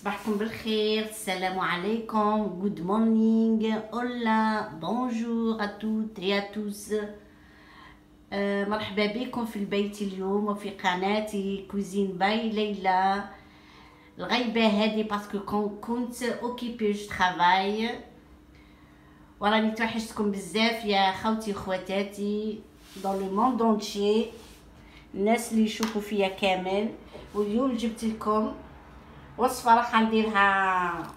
صباحكم بالخير. السلام عليكم. Good morning. Hola. Bonjour à toutes et à tous. مرحبا بكم في البيت اليوم وفي قناتي كوزين باي ليلى. الغيبة هذه باسكو كنت اوكيبي جو ترافاي، وراني توحشتكم بزاف يا خوتي وخواتاتي دون لو موند اونتشي، الناس اللي يشوفوا فيا كامل. واليوم جبت لكم وصفه راح نديرها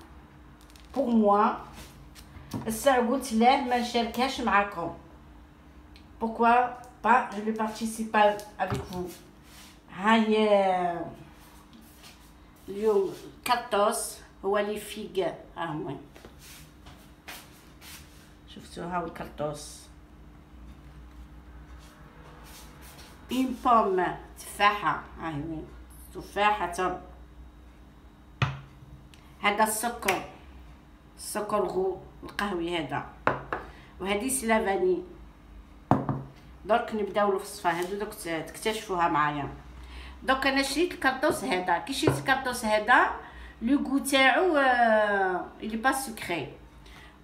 بور موا. الساعه قلت لا ما نشاركهاش معكم. pourquoi pas je vais participer avec vous. هاي اليوم كارتوس هو لي فيغ، ها هو شفتوا، هاو الكارتوس. اون بوم تفاحه، ها هي تفاحه. هذا السكر غو القهوي هذا، وهذه سي لافاني. درك نبداو الوصفه هادو دوك تكتشفوها معايا. دوك انا شريت الكارطوس هذا. كي شريت الكارطوس هذا لو غو تاعو اللي با سكري،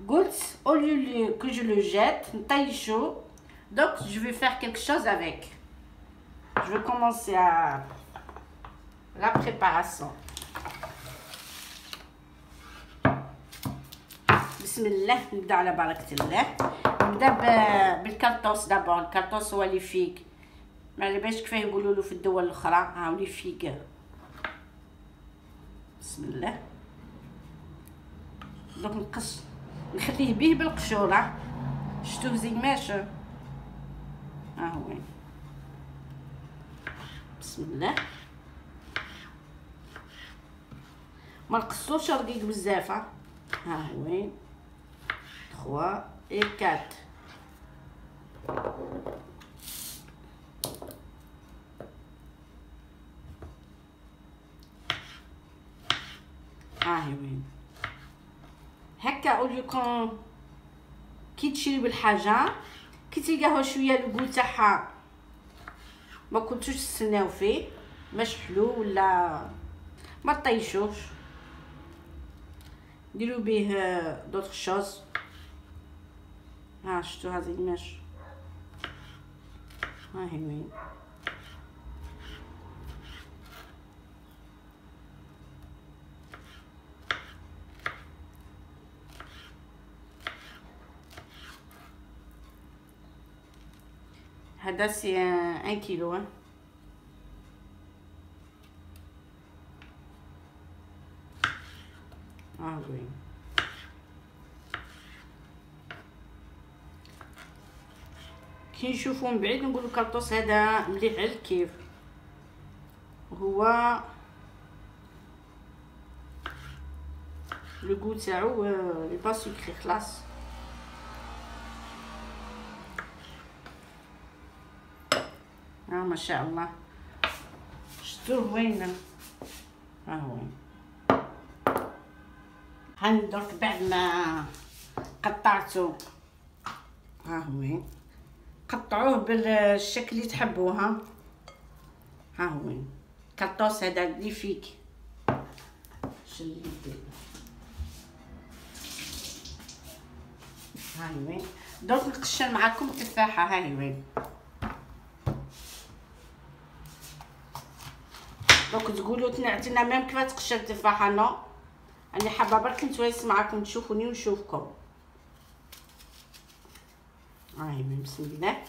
قلت او ليو كو جو لو جيت نطيشو. دوك جو في فير كيلك شوز افيك. جو في كومونسي ا لا بريباراسيون. بسم الله، نبدا على بركه الله. نبدا بالكارطوس دابور. الكارطوس هو لي فيغ، ما على باليش كيفاه يقولوا له في الدول الاخرى. هاو لي فيغ. بسم الله. دوك نقص نخليه به بالقشوره. شفتوه زي ماشي، ها هو. بسم الله. ما نقصوش رقيق بزاف. ها هو 3 et 4. ها هي وين هكا. اوليو كون كي تشري بالحاجه كي تلقاها شويه الكول تاعها ما كنتوش تستناو فيه، ماش حلو ولا ما طيشوش، ديروا به دوطخ شوز. ها شفتوا هذه الماش، ها هي وين. هذا سي 1 كيلو. ها وين كي نشوفو من بعيد نقولو الكارطوس هذا مليح على الكيف. هو لو غو تاعو لي با سكري خلاص. ما شاء الله. شفتوه وين؟ ها هو. هاني درك بعد ما قطعته، ها هو قطعوه بالشكل اللي تحبوها. ها هو كارطوس هذا لي فيك شليته. ها هي وين. درك نقشر معاكم التفاحه. ها هي وين. دوك تقولوا تنعتنا ميم كيفاه تقشر التفاحه. نو انا حابه برك نتواصل معاكم تشوفوني ونشوفكم. هاي بسم الله.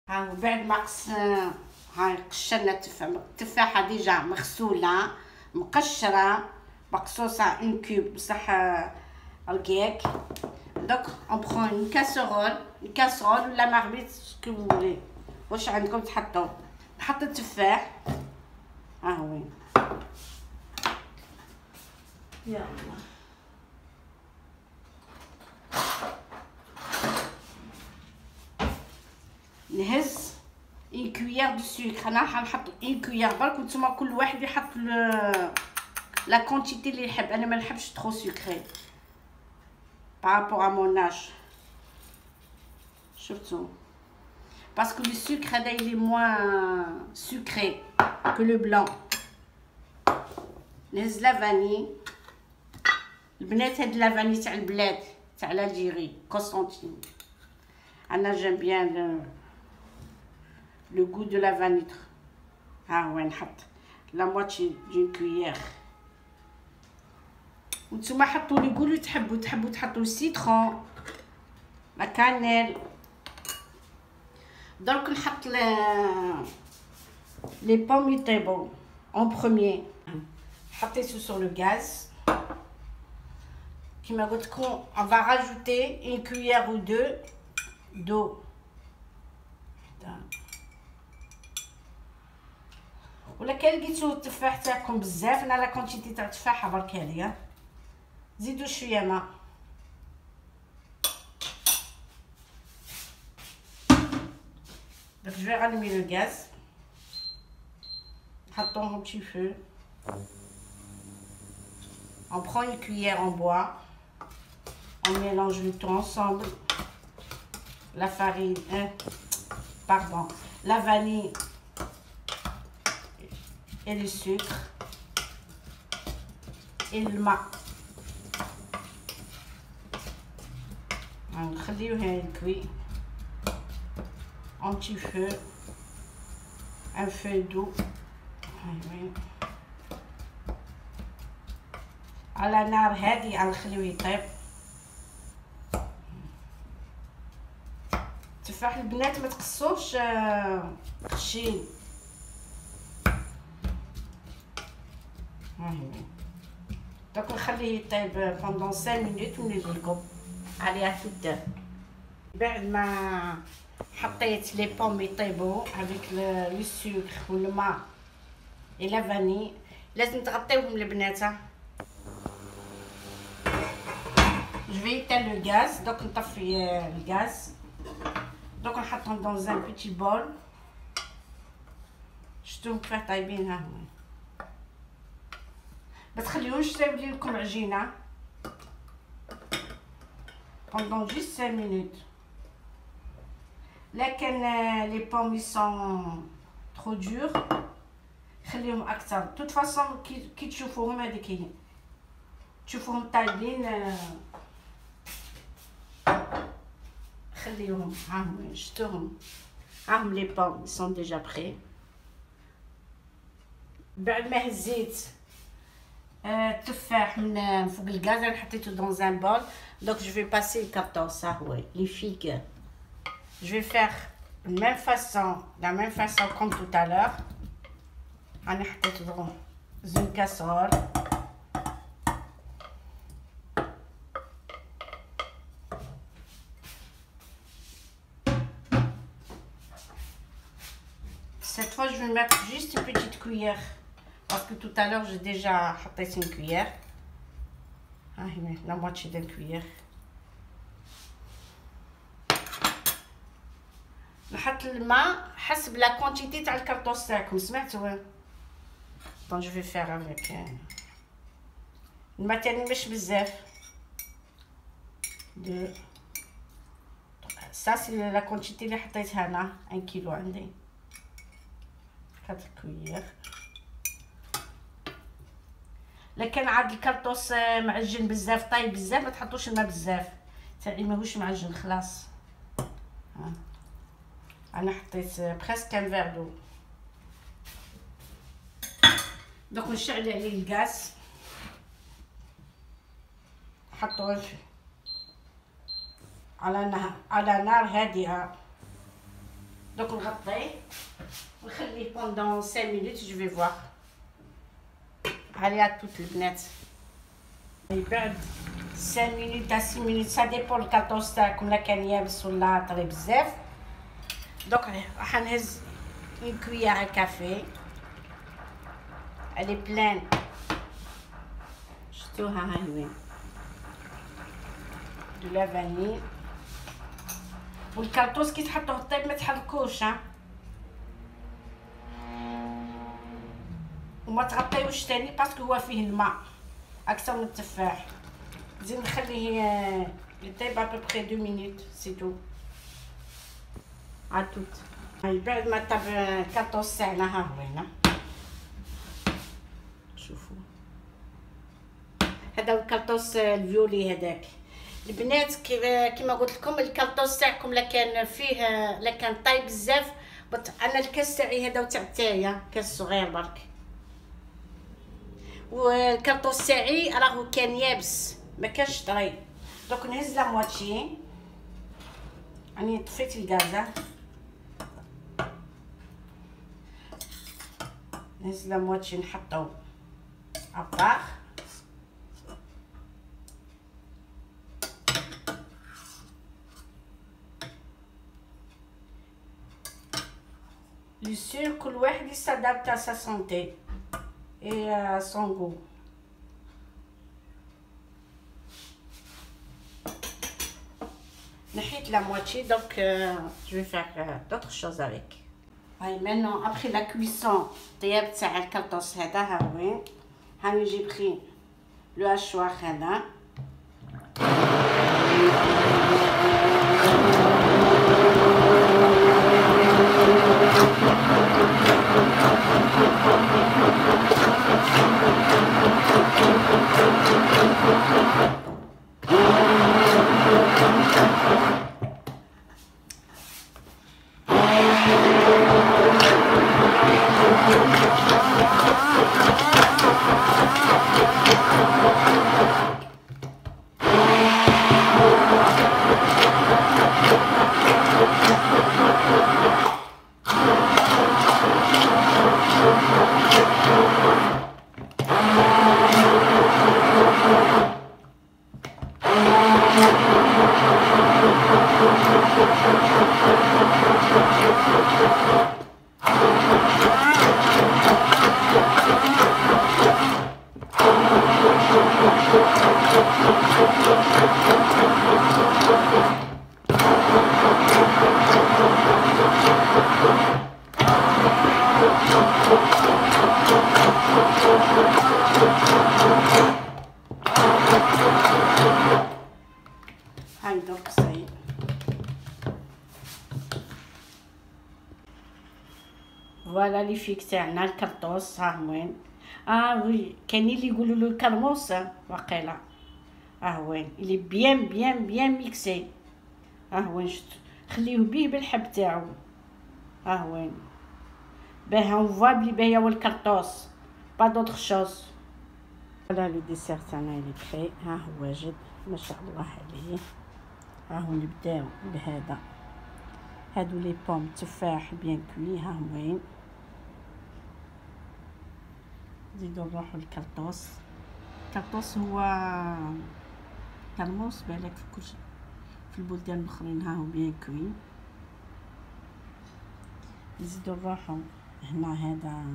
ها بعد ما هاي قشرنا التفاحه ديجا مغسوله مقشره مقصوصه اون كوب بصح رقيق. Donc on prend une casserole ولا marmite ce que vous voulez. واش عندكم تحطوا. نحط التفاح. وين. يا الله. نهز une cuillère de sucre. انا حنحط une cuillère برك وانتم كل واحد يحط la quantité اللي يحب. انا ما نحبش trop sucré par rapport à mon âge. Surtout parce que le sucre il est moins sucré que le blanc. نهز لا فاني. البنات هاد لا فاني تاع البلاد تاع الجيري كونستانتين. انا j'aime bien le goût de la vanille. وين نحط la moitié d'une cuillère. وانتوما حطوا لي قولوا تحبوا تحطوا السيترون لا كانيل. درك نحط les pommes يطيبوا en premier. حطيته sur le gaz. كيما قلت لكم on va rajouter une cuillère ou deux d'eau. ولا كان لقيتو التفاح تاعكم بزاف انا لا كونتيتي تاع التفاحه برك هذه زيدوا شويه ماء. Donc je vais rallumer le gaz. Nحطوه un petit feu. On prend une cuillère en bois. On mélange le tout ensemble. La farine, pardon, la vanille et le sucre et le ماء. نخليوه يكوي un petit feu, un feu doux. على نار هادئة نخليوه يطيب. تفاح البنات ما تقصوش خشين. دوك نخليه يطيب pendant 5 minutes ونجيكم عليها تبدا. بعد ما حطيت لي بوم يطيبوا avec le sucre و الماء et la vanille لازم تغطيوهم البنات. Je vais éteindre le gaz. Donc نطفي الغاز. Donc نحطهم dans un petit bol. شفتوهم كيفاه طايبين. ها هما. ما تخليوش تبدي لكم عجينه pendant juste 5 minutes. لكن les pommes ils sont trop durs خليهم اكثر. de toute façon كي تشوفوهم هذيك تشوفوهم طايبين خليوهم. هاهم شفتوهم هاهم لي بوم sont déjà prêts. بعد ما هزيت التفاح من فوق الغاز انا حطيته dans un bol. Donc je vais passer le carton ça ouais les figues. Je vais faire la même façon comme tout à l'heure. انا حطيته dans une casserole. Cette fois je vais mettre juste une petite cuillère parce que tout à l'heure j'ai déjà حطيت une cuillère. هنا la moitié d'une cuillère. نحط الماء حسب لا كونتيتي تاع الكرطوس تاعكم سمعتوا. donc je vais faire avec الماء تاني مش بزاف. ça c'est la quantité اللي حطيتها انا 1 كيلو عندي 4 كوير. لكن عاد الكرطوس معجن بزاف طايب بزاف ما تحطوش الماء بزاف تاعي ماهوش معجن خلاص. انا حطيت بريسك ان فير دو. دوك نشعل عليه الغاز نحطوه على نار هادئه. دوك نغطيه ونخليه pendant 5 minutes. je vais voir. allez à toutes البنات بعد 5 مينوت تا 6 مينوت سا ديبون الكاطوس تاعكم لا كان يابس ولا طري بزاف. دوك راح نهز اون كويار كافي الي بلان. شفتوها هاي وين دو لا فانيل. والكاطوس كي تحطوه طيب ما تحركوش وما تغطيوش تاني باسكو هو فيه الماء اكثر من التفاح. نزيد نخليه يطيب ابوبخي 2 مينوت سي تو. عطوت هاي بعد ما طاب الكاطوس تاعنا ها هو هنا. شوفوا هذا الكاطوس الفيولي هذاك. البنات كيما قلت لكم الكاطوس تاعكم لا كان فيه لا كان طايب بزاف. انا الكاس تاعي هذا تاع تايا كاس صغير برك. والكاطوس تاعي راهو كان يابس ما كانش طري. دوك نهز لا مواتشي راني طفيت الغاز. نهز لا مواتشي نحطو ابار. لي سور كل واحد يستادابت ا سا سونتي اي سون غو. نحيت لا موitié donc je vais faire d'autres choses avec. هاي maintenant après la cuisson طياب تاع الكاطوس هذا ها وين هاني جي بخي لو هاشوار هذا. هاي درك صايب. فوالا لي فيك تاعنا الكرطوس ها وين. وي كاينين اللي يقولوا له الكرموس واقيلا. وين اللي بيان ميكسي. وين شفتو خليوه بيه بالحب تاعو. وين باه اون فوا بلي باهي هو الكرطوس با دوطخ شوز. فوالا لو ديسير تاعنا لي بخي. هو جد ما شاء الله عليه. هو نبداو بهذا. هادو لي بوم تفاح بيان كوي. وين نزيدو نروحو للكرطوس. الكرطوس هو كرموس بالك في كلشي في البلدان الاخرين. هو بيان كوي. نزيدو نروحو هنا. هذا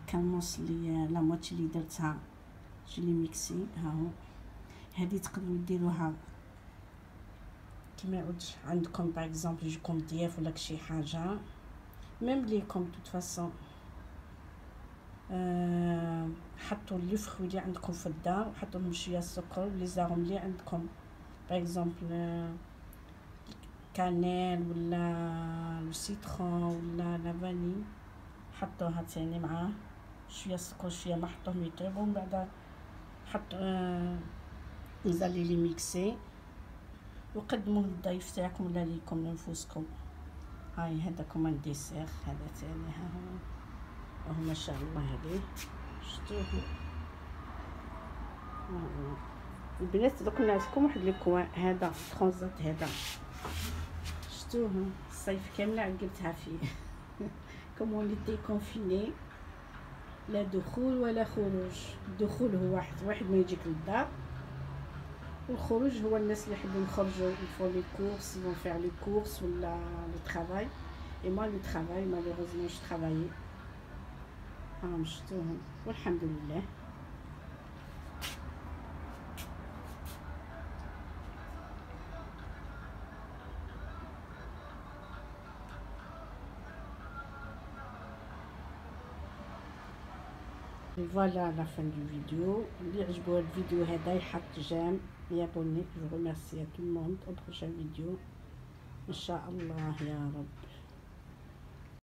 كرموس لي لا موتشي اللي درتها جيلي ميكسي. هاهو هادي تقدروا ديروها كيما يعودش عندكم باغ اكزومبل يجيكم ضياف ولا شي حاجه ميم ليكم توت فاسون. حطوا لي فخوي اللي عندكم في الدار وحطوا لهم شويه السكر لي زاغم اللي عندكم باغ اكزومبل كانيل ولا السيترون ولا لافاني حطوها تاني معاه شويه السكر شويه ما حطوهم يطيبوا. ومن بعد حطوا نزلي لي ميكسي وقدموه للضيف تاعكم ولا ليكم لنفوسكم. هاي هذا كمان ديسير هذا تاني. هو ما شاء الله عليه. شفتوه البنات دوك نعطيكم واحد الكوان. هذا ترونزات هذا شفتوه الصيف كامل عقبتها فيه. كوم اون ايتي كونفيني لا دخول ولا خروج. الدخول هو واحد ما يجيك للدار والخروج هو الناس اللي يحبوا يخرجوا يفوا لي كورس يفون فير لي كورس ولا لو ترافاي. اي moi le travail malheureusement je travaillais راهم شفتوهم والحمد لله. Et voilà la fin du vidéo. اللي عجبو الفيديو هذا يحط جيم يابوني. Je vous remercie à tout le monde. Au prochain vidéo إن شاء الله يا رب.